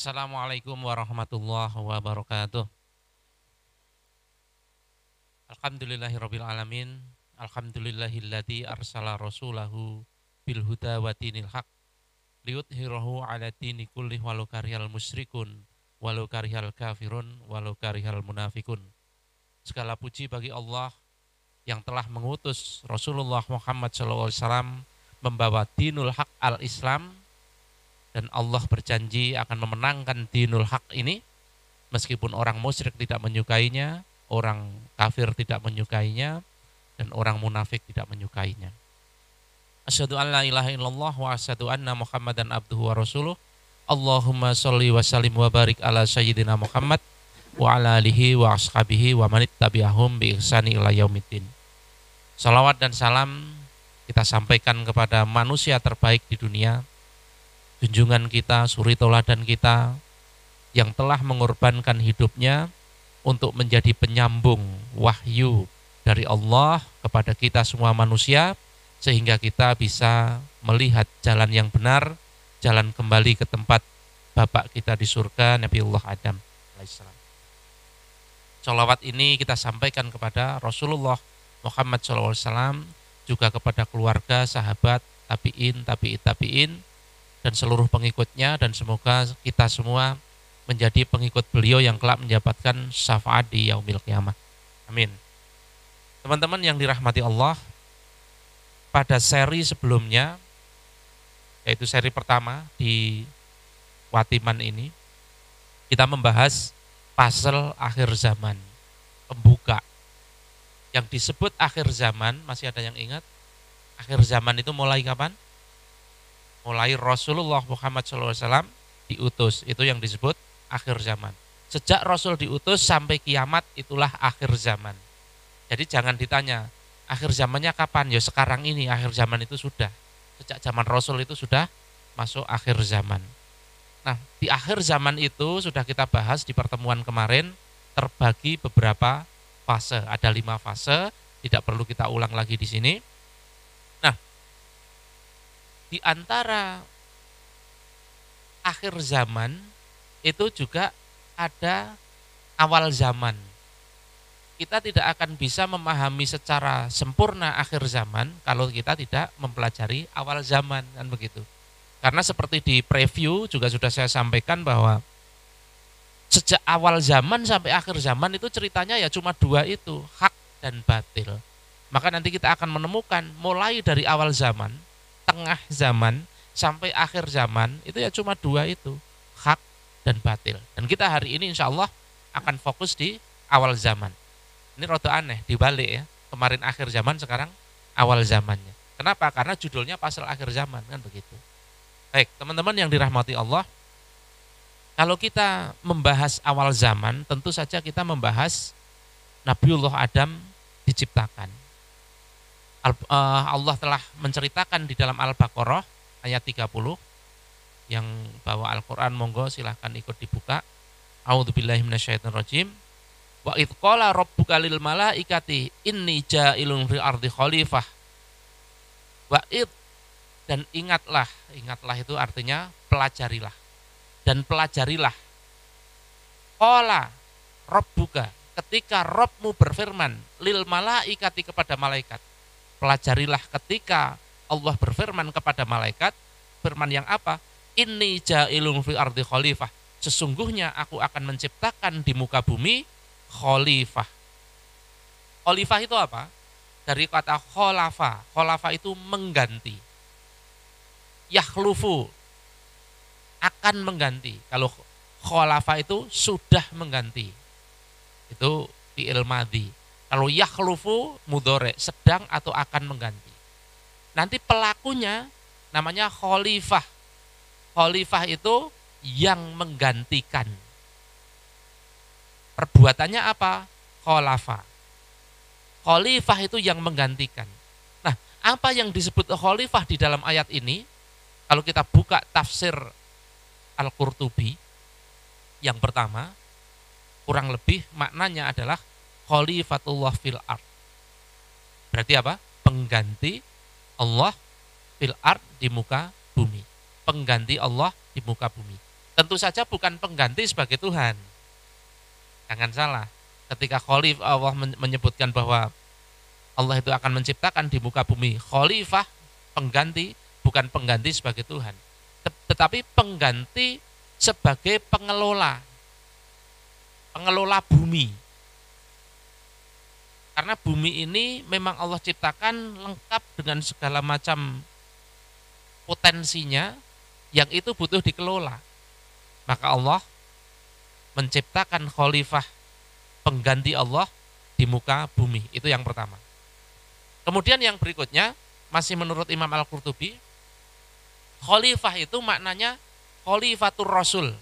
Assalamualaikum warahmatullahi wabarakatuh. Alhamdulillahirabbil alamin. Alhamdulillahilladzi arsala rasulahu bil huda wa dinil haq liyudhhirahu 'ala dini kulli walau karihal musyrikun walau karihal kafirun walau karihal munafikun. Segala puji bagi Allah yang telah mengutus Rasulullah Muhammad SAW membawa dinul haq al-Islam, dan Allah berjanji akan memenangkan dinul haq ini meskipun orang musyrik tidak menyukainya, orang kafir tidak menyukainya, dan orang munafik tidak menyukainya. Asyhadu an la ilaha illallah wa asyhadu anna Muhammadan abduhu wa rasuluh. Allahumma sholli wa sallim wa barik ala sayyidina Muhammad wa ala alihi wa ashabihi wa man tabi'ahum bi ihsani ila yaumiddin. Salawat dan salam kita sampaikan kepada manusia terbaik di dunia, junjungan kita, suri tauladan kita, yang telah mengorbankan hidupnya untuk menjadi penyambung wahyu dari Allah kepada kita semua manusia, sehingga kita bisa melihat jalan yang benar, jalan kembali ke tempat bapak kita di surga, Nabiullah Adam alaihissalam. Sholawat ini kita sampaikan kepada Rasulullah Muhammad SAW, juga kepada keluarga, sahabat, tabi'in, tabi'in, dan seluruh pengikutnya, dan semoga kita semua menjadi pengikut beliau yang kelak mendapatkan syafaat di yaumil qiyamah. Amin. Teman-teman yang dirahmati Allah, pada seri sebelumnya, yaitu seri pertama di Watiman ini, kita membahas pasal akhir zaman, pembuka. Yang disebut akhir zaman, masih ada yang ingat? Akhir zaman itu mulai kapan? Mulai Rasulullah Muhammad SAW diutus, itu yang disebut akhir zaman. Sejak Rasul diutus sampai kiamat itulah akhir zaman. Jadi jangan ditanya, akhir zamannya kapan? Ya sekarang ini, akhir zaman itu sudah. Sejak zaman Rasul itu sudah masuk akhir zaman. Nah, di akhir zaman itu sudah kita bahas di pertemuan kemarin, terbagi beberapa fase. Ada 5 fase, tidak perlu kita ulang lagi di sini. Nah, di antara akhir zaman itu juga ada awal zaman. Kita tidak akan bisa memahami secara sempurna akhir zaman kalau kita tidak mempelajari awal zaman, kan begitu. Karena seperti di preview juga sudah saya sampaikan bahwa sejak awal zaman sampai akhir zaman itu ceritanya ya cuma 2 itu, hak dan batil. Maka nanti kita akan menemukan mulai dari awal zaman, tengah zaman, sampai akhir zaman itu ya cuma 2 itu, hak dan batil. Dan kita hari ini insya Allah akan fokus di awal zaman. Ini rada aneh, dibalik ya. Kemarin akhir zaman, sekarang awal zamannya. Kenapa? Karena judulnya pasal akhir zaman, kan begitu. Baik, teman-teman yang dirahmati Allah, kalau kita membahas awal zaman, tentu saja kita membahas Nabiullah Adam diciptakan. Allah telah menceritakan di dalam Al-Baqarah ayat 30, yang bawa Al-Quran monggo silahkan ikut dibuka. A'udzubillahi minasyaitonirrajim. Wa idz qala rabbuka lil malaikati inni ja'ilun fil ardi khalifah. Wa idz, dan ingatlah itu artinya pelajarilah. Dan pelajarilah. Qala rabbuka, ketika Rabbmu berfirman, lil malaikati, kepada malaikat. Pelajarilah ketika Allah berfirman kepada malaikat, firman yang apa? Inni ja'ilun fil ardi khalifah. Sesungguhnya aku akan menciptakan di muka bumi khalifah. Khalifah itu apa? Dari kata kholafa. Kholafa itu mengganti. Yakhlufu, akan mengganti. Kalau kholafa itu sudah mengganti. Itu fi'il madhi. Kalau yakhlufu mudhari, sedang atau akan mengganti. Nanti pelakunya namanya khalifah. Khalifah itu yang menggantikan. Perbuatannya apa? Kholafa. Khalifah itu yang menggantikan. Nah, apa yang disebut khalifah di dalam ayat ini? Kalau kita buka tafsir Al-Qurtubi, yang pertama, kurang lebih maknanya adalah khalifatullah fil ard. Berarti apa? Pengganti Allah fil ard, di muka bumi. Pengganti Allah di muka bumi. Tentu saja bukan pengganti sebagai Tuhan. Jangan salah. Ketika khalifah Allah menyebutkan bahwa Allah itu akan menciptakan di muka bumi khalifah, pengganti, bukan pengganti sebagai Tuhan. Tetapi pengganti sebagai pengelola bumi. Karena bumi ini memang Allah ciptakan lengkap dengan segala macam potensinya yang itu butuh dikelola. Maka Allah menciptakan khalifah, pengganti Allah di muka bumi. Itu yang pertama. Kemudian yang berikutnya, masih menurut Imam Al-Qurtubi, khalifah itu maknanya khalifatur rasul,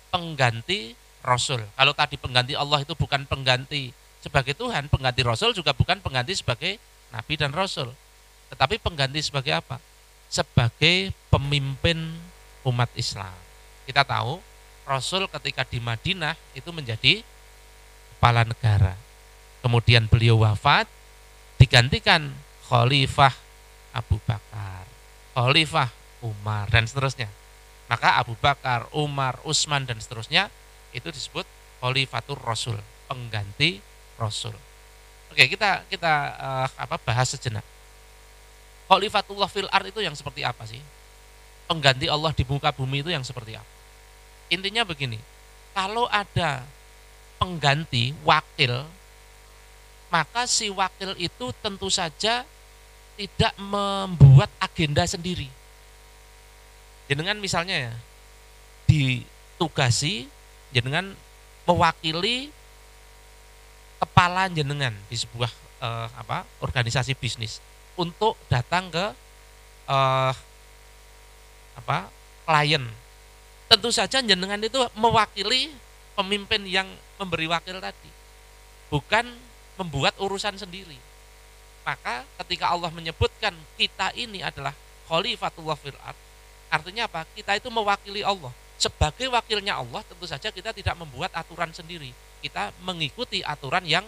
pengganti rasul. Kalau tadi pengganti Allah itu bukan pengganti sebagai Tuhan, pengganti rasul juga bukan pengganti sebagai nabi dan rasul. Tetapi pengganti sebagai apa? Sebagai pemimpin umat Islam. Kita tahu Rasul ketika di Madinah itu menjadi kepala negara. Kemudian beliau wafat, digantikan Khalifah Abu Bakar, Khalifah Umar, dan seterusnya. Maka Abu Bakar, Umar, Utsman, dan seterusnya itu disebut Khalifatur Rasul, pengganti Rasul. Oke, kita bahas sejenak. Khalifatullah fil ard itu yang seperti apa sih? Pengganti Allah di muka bumi itu yang seperti apa? Intinya begini, kalau ada pengganti wakil, maka si wakil itu tentu saja tidak membuat agenda sendiri. Jenengan misalnya ya, ditugasi jenengan mewakili kepala jenengan di sebuah organisasi bisnis untuk datang ke klien. Tentu saja jenengan itu mewakili pemimpin yang memberi wakil tadi, bukan membuat urusan sendiri. Maka ketika Allah menyebutkan kita ini adalah khalifatullah fil ard, artinya apa? Kita itu mewakili Allah. Sebagai wakilnya Allah, tentu saja kita tidak membuat aturan sendiri. Kita mengikuti aturan yang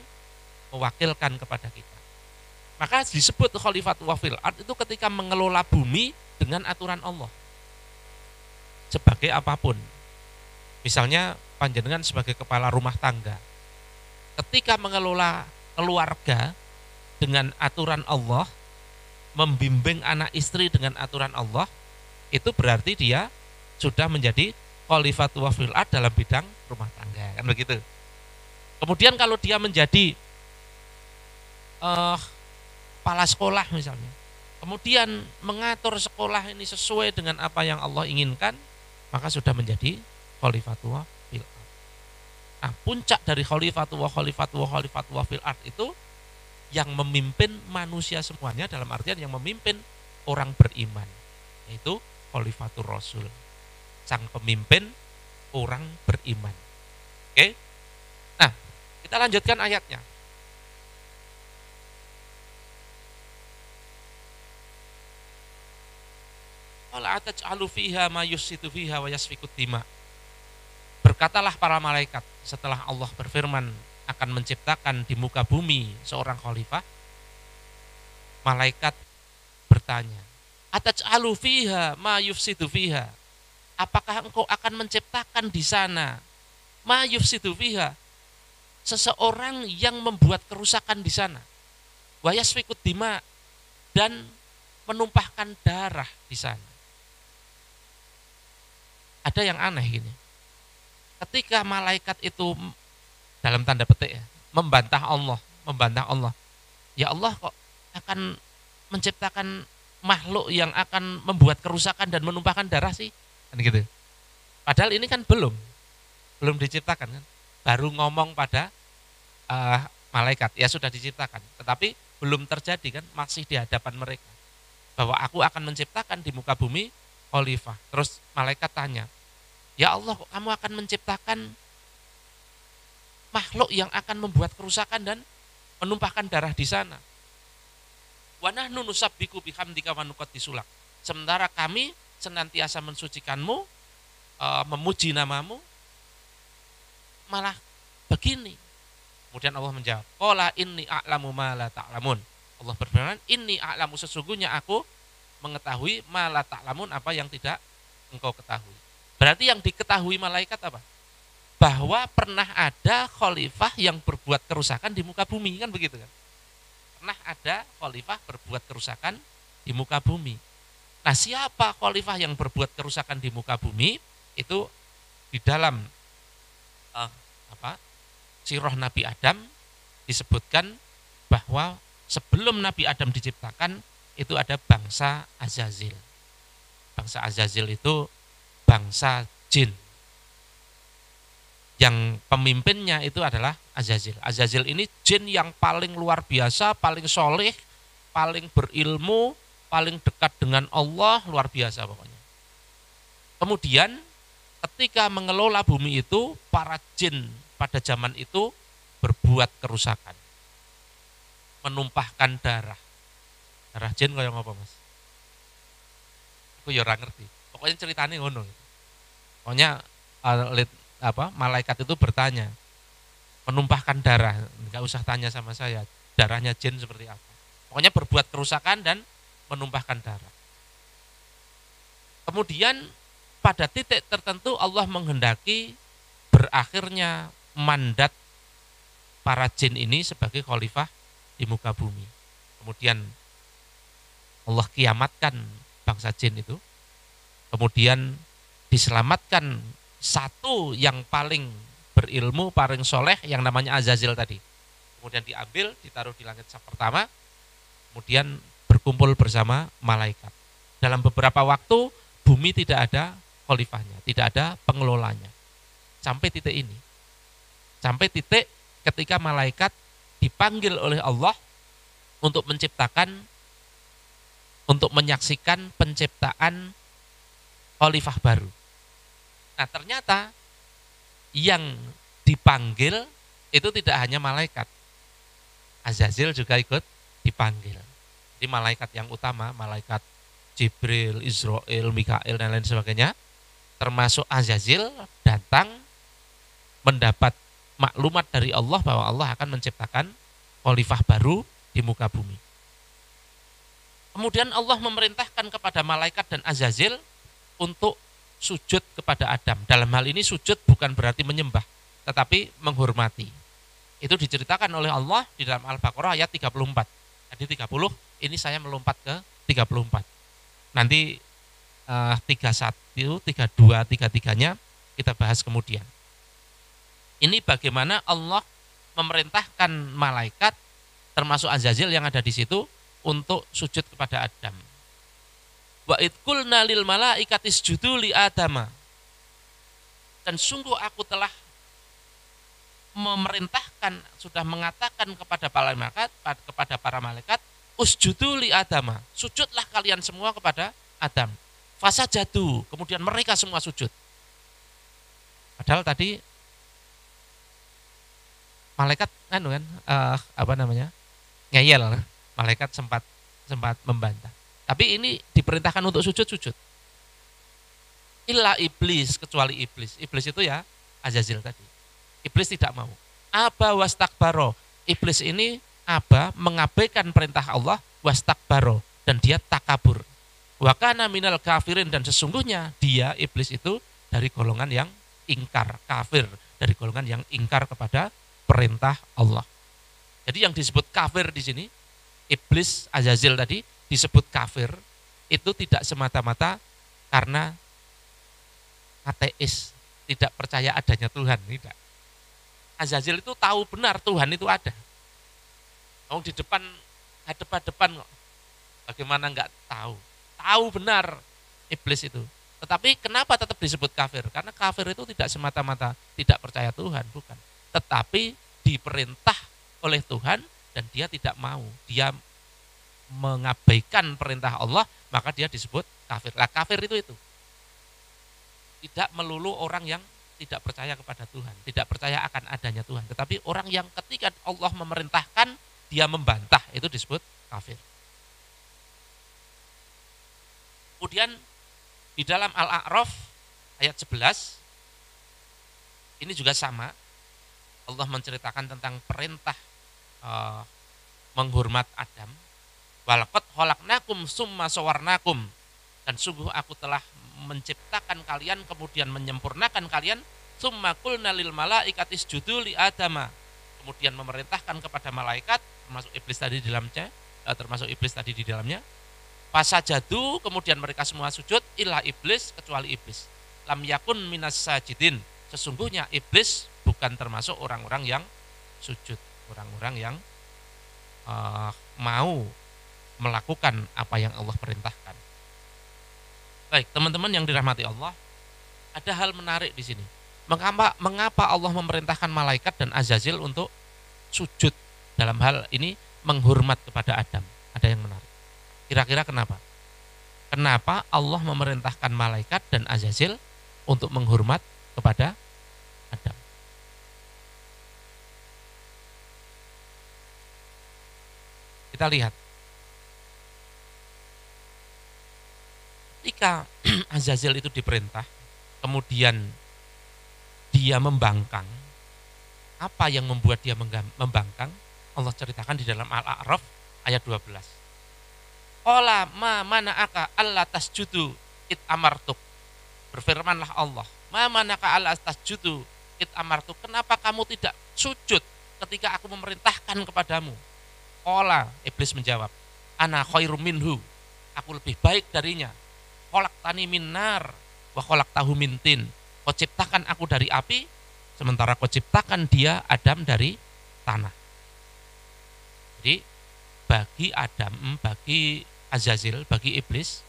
mewakilkan kepada kita. Maka disebut khalifatullah fil ard itu ketika mengelola bumi dengan aturan Allah. Sebagai apapun. Misalnya panjenengan sebagai kepala rumah tangga, ketika mengelola keluarga dengan aturan Allah, membimbing anak istri dengan aturan Allah, itu berarti dia sudah menjadi khalifatullah fil ard dalam bidang rumah tangga, kan begitu. Kemudian kalau dia menjadi kepala sekolah misalnya, kemudian mengatur sekolah ini sesuai dengan apa yang Allah inginkan, maka sudah menjadi khalifatullah fil ard. Nah, puncak dari khalifatullah fil ard itu yang memimpin manusia semuanya, dalam artian yang memimpin orang beriman, yaitu khalifatur rasul, sang pemimpin orang beriman. Oke. Nah, kita lanjutkan ayatnya. Qala ataj'alu fiha ma yusitu fiha wa yasfikut dima. Berkatalah para malaikat setelah Allah berfirman akan menciptakan di muka bumi seorang khalifah. Malaikat bertanya, ataj'alu fiha ma yufsidu fiha. Apakah engkau akan menciptakan di sana ma yufsidu fiha, seseorang yang membuat kerusakan di sana, wa yasfikut dima, dan menumpahkan darah di sana. Ada yang aneh gini. Ketika malaikat itu dalam tanda petik ya, membantah Allah. Ya Allah kok akan menciptakan makhluk yang akan membuat kerusakan dan menumpahkan darah sih? Kan gitu. Padahal ini kan belum diciptakan kan. Baru ngomong pada malaikat, ya sudah diciptakan. Tetapi belum terjadi kan, masih di hadapan mereka. Bahwa aku akan menciptakan di muka bumi khalifah. Terus malaikat tanya, ya Allah kok kamu akan menciptakan makhluk yang akan membuat kerusakan dan menumpahkan darah di sana. Wa nahnu nusabbiku bihamdika wa nuqaddisu lak. Sementara kami senantiasa mensucikanmu, memuji namamu, malah begini. Kemudian Allah menjawab, qala inni a'lamu ma la ta'lamun. Allah berfirman, inni a'lamu, sesungguhnya aku mengetahui ma la ta'lamun, apa yang tidak engkau ketahui. Berarti yang diketahui malaikat apa? Bahwa pernah ada khalifah yang berbuat kerusakan di muka bumi, kan begitu kan? Pernah ada khalifah berbuat kerusakan di muka bumi. Nah, siapa khalifah yang berbuat kerusakan di muka bumi? Itu di dalam sirah Nabi Adam disebutkan bahwa sebelum Nabi Adam diciptakan itu ada bangsa Azazil. Bangsa Azazil itu bangsa jin. Yang pemimpinnya itu adalah Azazil. Azazil ini jin yang paling luar biasa, paling soleh, paling berilmu, paling dekat dengan Allah, luar biasa pokoknya. Kemudian ketika mengelola bumi itu, para jin pada zaman itu berbuat kerusakan. Menumpahkan darah. Darah jin kayak apa, Mas? Aku ya ora ngerti. Pokoknya ceritanya ngono. Pokoknya malaikat itu bertanya, menumpahkan darah, enggak usah tanya sama saya, darahnya jin seperti apa. Pokoknya berbuat kerusakan dan menumpahkan darah. Kemudian pada titik tertentu Allah menghendaki berakhirnya mandat para jin ini sebagai khalifah di muka bumi. Kemudian Allah kiamatkan bangsa jin itu. Kemudian diselamatkan satu yang paling berilmu, paling soleh yang namanya Azazil tadi. Kemudian diambil, ditaruh di langit pertama, kemudian berkumpul bersama malaikat. Dalam beberapa waktu, bumi tidak ada khalifahnya, tidak ada pengelolanya. Sampai titik ini. Sampai titik ketika malaikat dipanggil oleh Allah untuk menciptakan, untuk menyaksikan penciptaan khalifah baru. Nah, ternyata yang dipanggil itu tidak hanya malaikat. Azazil juga ikut dipanggil. Jadi malaikat yang utama, malaikat Jibril, Israel, Mikail, dan lain sebagainya, termasuk Azazil datang mendapat maklumat dari Allah bahwa Allah akan menciptakan khalifah baru di muka bumi. Kemudian Allah memerintahkan kepada malaikat dan Azazil untuk sujud kepada Adam. Dalam hal ini sujud bukan berarti menyembah, tetapi menghormati. Itu diceritakan oleh Allah di dalam Al-Baqarah ayat 34. Tadi 30, ini saya melompat ke 34. Nanti 31, 32, 33-nya kita bahas kemudian. Ini bagaimana Allah memerintahkan malaikat termasuk Azazil yang ada di situ untuk sujud kepada Adam. Wa id qulna lil malaikati isjudu li Adama. Dan sungguh aku telah memerintahkan, sudah mengatakan kepada para malaikat, usjudu li Adama, sujudlah kalian semua kepada Adam. Fasajadu, kemudian mereka semua sujud. Padahal tadi malaikat ngeyel, malaikat sempat membantah. Tapi ini diperintahkan untuk sujud. Illa iblis, kecuali iblis. Iblis itu ya Azazil tadi. Iblis tidak mau. Aba wastakbaro. Iblis ini mengabaikan perintah Allah, wastakbaro, dan dia takabur. Wa kana minal kafirin, dan sesungguhnya dia iblis itu dari golongan yang ingkar, kafir, dari golongan yang ingkar kepada perintah Allah. Jadi yang disebut kafir di sini, iblis Azazil tadi disebut kafir itu tidak semata-mata karena ateis, tidak percaya adanya Tuhan, tidak. Azazil itu tahu benar Tuhan itu ada. Mau di depan, hadap-hadapan kok. Bagaimana enggak tahu? Tahu benar iblis itu. Tetapi kenapa tetap disebut kafir? Karena kafir itu tidak semata-mata tidak percaya Tuhan, bukan. Tetapi diperintah oleh Tuhan dan dia tidak mau. Dia mengabaikan perintah Allah, maka dia disebut kafir. Lah kafir itu tidak melulu orang yang tidak percaya kepada Tuhan, tidak percaya akan adanya Tuhan, tetapi orang yang ketika Allah memerintahkan dia membantah, itu disebut kafir. Kemudian di dalam Al-A'raf ayat 11 ini juga sama, Allah menceritakan tentang perintah menghormat Adam. Walaqad khalaqnakum summa sawarnakum, dan sungguh aku telah menciptakan kalian kemudian menyempurnakan kalian, tsumma qulna lil malaikati isjudu li Adama. Kemudian memerintahkan kepada malaikat termasuk iblis tadi di dalamnya, fasajadu, kemudian mereka semua sujud, illa iblis, kecuali iblis. Lam yakun minas sajidin, sesungguhnya iblis bukan termasuk orang-orang yang sujud, orang-orang yang mau melakukan apa yang Allah perintahkan. Baik, teman-teman yang dirahmati Allah, ada hal menarik di sini. Mengapa Allah memerintahkan malaikat dan Azazil untuk sujud dalam hal ini menghormat kepada Adam? Ada yang menarik. Kira-kira kenapa? Kenapa Allah memerintahkan malaikat dan Azazil untuk menghormat kepada Adam? Kita lihat. Ketika Azazil itu diperintah, kemudian dia membangkang. Apa yang membuat dia membangkang? Allah ceritakan di dalam Al-A'raf ayat 12. Qala ma mana'aka alla tasjudu id amartuk. Berfirmanlah Allah, ma mana'aka alla tasjudu id amartuk. Kenapa kamu tidak sujud ketika aku memerintahkan kepadamu? Qala, iblis menjawab, ana khairum minhu. Aku lebih baik darinya. Khalaqtani min nar wa khalaqtahu min tin. Kau ciptakan aku dari api, sementara kau ciptakan dia Adam dari tanah. Jadi bagi Adam, bagi Azazil, bagi iblis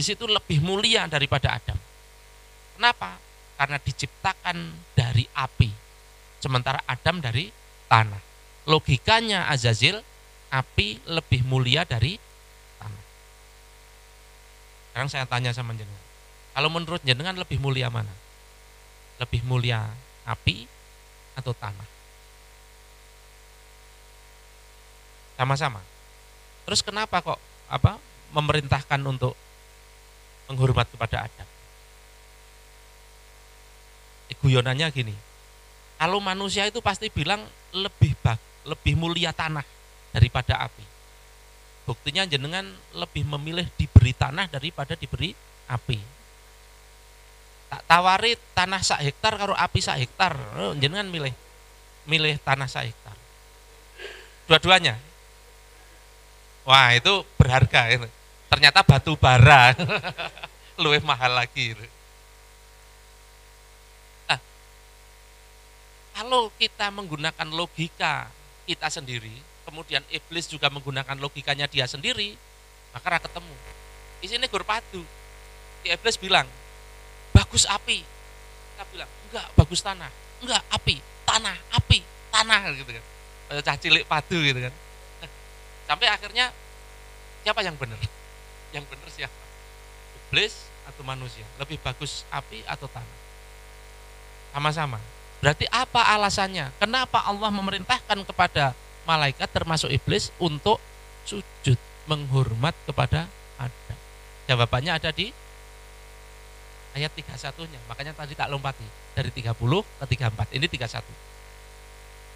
itu lebih mulia daripada Adam. Kenapa? Karena diciptakan dari api, sementara Adam dari tanah. Logikanya Azazil, api lebih mulia dari tanah. Sekarang saya tanya sama jenengan, kalau menurut jenengan lebih mulia mana? Lebih mulia api atau tanah? Sama-sama. Terus kenapa kok memerintahkan untuk menghormat kepada Adam? Guyonannya gini. Kalau manusia itu pasti bilang lebih mulia tanah daripada api. Buktinya jenengan lebih memilih diberi tanah daripada diberi api. Tak tawari tanah sak hektar karo api sak hektar, jenengan milih tanah sak hektar. Dua-duanya. Wah, itu berharga itu. Ternyata batu bara lebih mahal lagi. Nah, kalau kita menggunakan logika kita sendiri, kemudian iblis juga menggunakan logikanya dia sendiri, maka ketemu. Di sini gur padu. Iblis bilang, bagus api. Kita bilang, enggak, bagus tanah. Enggak, api, tanah, api, tanah gitu kan. Cah cilik padu gitu kan. Sampai akhirnya siapa yang benar? Yang benar siapa? Iblis atau manusia? Lebih bagus api atau tanah? Sama-sama. Berarti apa alasannya? Kenapa Allah memerintahkan kepada malaikat termasuk iblis untuk sujud menghormat kepada Adam? Jawabannya ada di ayat 31-nya. Makanya tadi tak lompati dari 30 ke 34. Ini 31.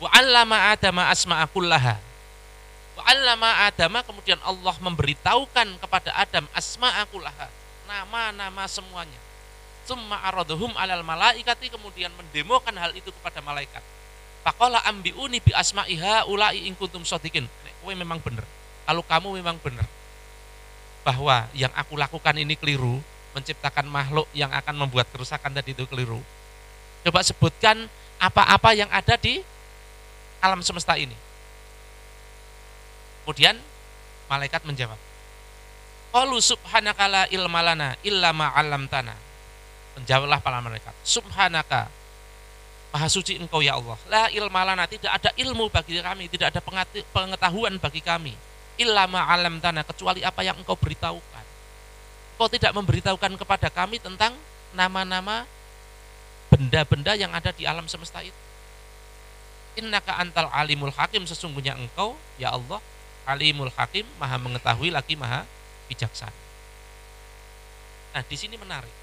Wa 'allama Adama asma'a kullaha. Wa 'allama Adama, kemudian Allah memberitahukan kepada Adam asma'a kullaha, nama-nama semuanya. Tsumma aradhum 'alal malaikati, kemudian mendemokan hal itu kepada malaikat. Faqala ambiuni bi asma'iha ulai in kuntum shadiqin. Nek kowe memang bener. Kalau kamu memang bener bahwa yang aku lakukan ini keliru, menciptakan makhluk yang akan membuat kerusakan tadi itu keliru. Coba sebutkan apa-apa yang ada di alam semesta ini. Kemudian malaikat menjawab, qalu subhanaka la ilma lana illa ma 'allamtana. Menjawablah para malaikat, subhanaka, maha suci engkau ya Allah, la ilma lana, tidak ada ilmu bagi kami, tidak ada pengetahuan bagi kami, illa ma 'allamtana, kecuali apa yang engkau beritahukan. Engkau tidak memberitahukan kepada kami tentang nama-nama benda-benda yang ada di alam semesta itu. Innaka antal alimul hakim, sesungguhnya engkau ya Allah alimul hakim, maha mengetahui lagi maha bijaksana. Nah, di sini menarik.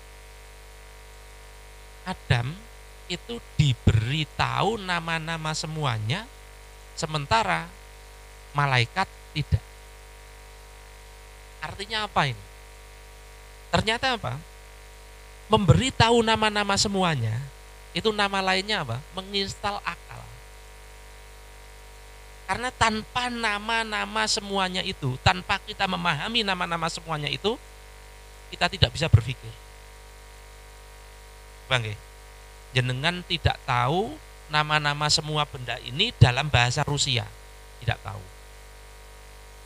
Adam itu diberitahu nama-nama semuanya, sementara malaikat tidak. Artinya apa ini? Ternyata apa? memberitahu nama-nama semuanya, itu nama lainnya apa? Menginstal akal. Karena tanpa nama-nama semuanya itu, tanpa kita memahami nama-nama semuanya itu, kita tidak bisa berpikir. Bang, jenengan tidak tahu nama-nama semua benda ini dalam bahasa Rusia, tidak tahu.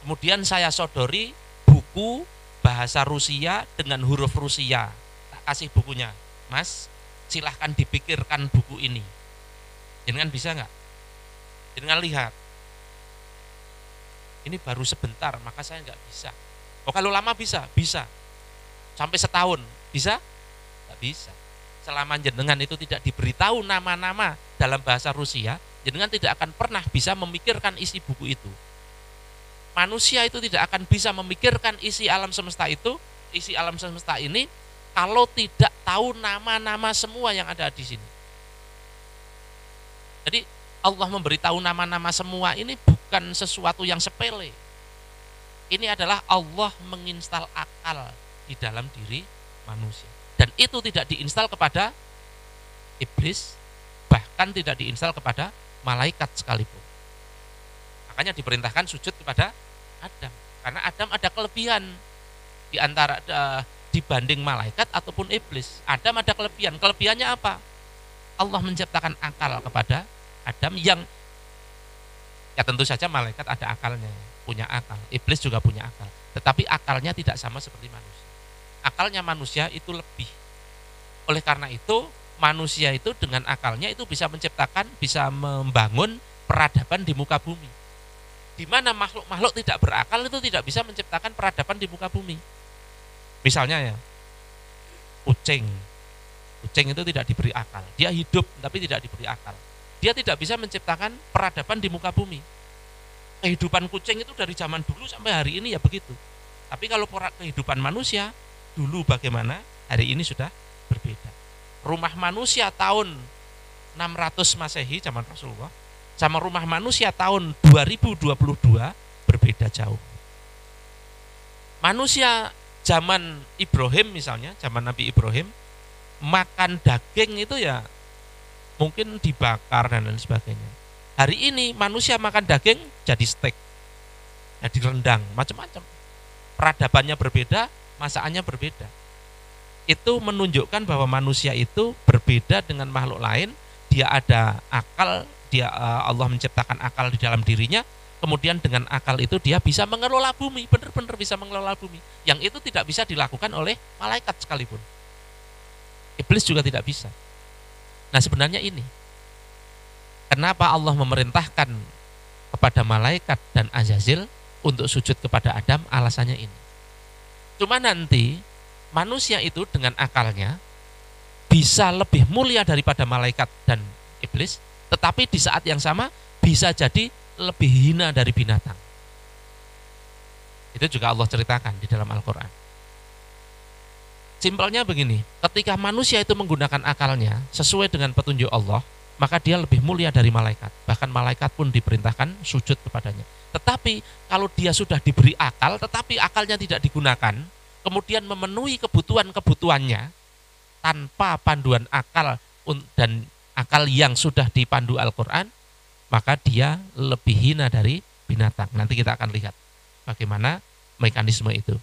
Kemudian saya sodori buku bahasa Rusia dengan huruf Rusia, tak kasih bukunya, Mas, silahkan dipikirkan buku ini. Jenengan bisa nggak? Jenengan lihat, ini baru sebentar, maka saya nggak bisa. Oh, kalau lama bisa, bisa. Sampai setahun, bisa? Nggak bisa. Selama jenengan itu tidak diberitahu nama-nama dalam bahasa Rusia, jenengan tidak akan pernah bisa memikirkan isi buku itu. Manusia itu tidak akan bisa memikirkan isi alam semesta itu, isi alam semesta ini, kalau tidak tahu nama-nama semua yang ada di sini. Jadi Allah memberitahu nama-nama semua ini bukan sesuatu yang sepele. Ini adalah Allah menginstal akal di dalam diri manusia. Dan itu tidak diinstal kepada iblis, bahkan tidak diinstal kepada malaikat sekalipun. Makanya diperintahkan sujud kepada Adam. Karena Adam ada kelebihan di antara dibanding malaikat ataupun iblis. Adam ada kelebihan. Kelebihannya apa? Allah menciptakan akal kepada Adam yang ya tentu saja malaikat ada akalnya, punya akal. Iblis juga punya akal. Tetapi akalnya tidak sama seperti manusia. Akalnya manusia itu lebih. Oleh karena itu, manusia itu dengan akalnya itu bisa menciptakan, bisa membangun peradaban di muka bumi. Di mana makhluk-makhluk tidak berakal itu tidak bisa menciptakan peradaban di muka bumi. Misalnya ya, kucing. Kucing itu tidak diberi akal. Dia hidup tapi tidak diberi akal. Dia tidak bisa menciptakan peradaban di muka bumi. Kehidupan kucing itu dari zaman dulu sampai hari ini ya begitu. Tapi kalau kehidupan manusia, dulu bagaimana, hari ini sudah berbeda. Rumah manusia tahun 600 Masehi zaman Rasulullah sama rumah manusia tahun 2022 berbeda jauh. Manusia zaman Ibrahim misalnya, zaman Nabi Ibrahim, makan daging itu ya mungkin dibakar dan lain sebagainya. Hari ini manusia makan daging jadi steak, jadi rendang, macam-macam. Peradabannya berbeda, masakannya berbeda. Itu menunjukkan bahwa manusia itu berbeda dengan makhluk lain. Dia ada akal, Allah menciptakan akal di dalam dirinya. Kemudian dengan akal itu dia bisa mengelola bumi, benar-benar bisa mengelola bumi. Yang itu tidak bisa dilakukan oleh malaikat sekalipun. Iblis juga tidak bisa. Nah sebenarnya ini, kenapa Allah memerintahkan kepada malaikat dan Azazil untuk sujud kepada Adam, alasannya ini. Cuma nanti manusia itu dengan akalnya bisa lebih mulia daripada malaikat dan iblis, tetapi di saat yang sama bisa jadi lebih hina dari binatang. Itu juga Allah ceritakan di dalam Al-Quran. Simpelnya begini, ketika manusia itu menggunakan akalnya sesuai dengan petunjuk Allah, maka dia lebih mulia dari malaikat. Bahkan malaikat pun diperintahkan sujud kepadanya. Tetapi kalau dia sudah diberi akal, tetapi akalnya tidak digunakan, kemudian memenuhi kebutuhannya tanpa panduan akal dan akal yang sudah dipandu Al-Quran, maka dia lebih hina dari binatang. Nanti kita akan lihat bagaimana mekanisme itu.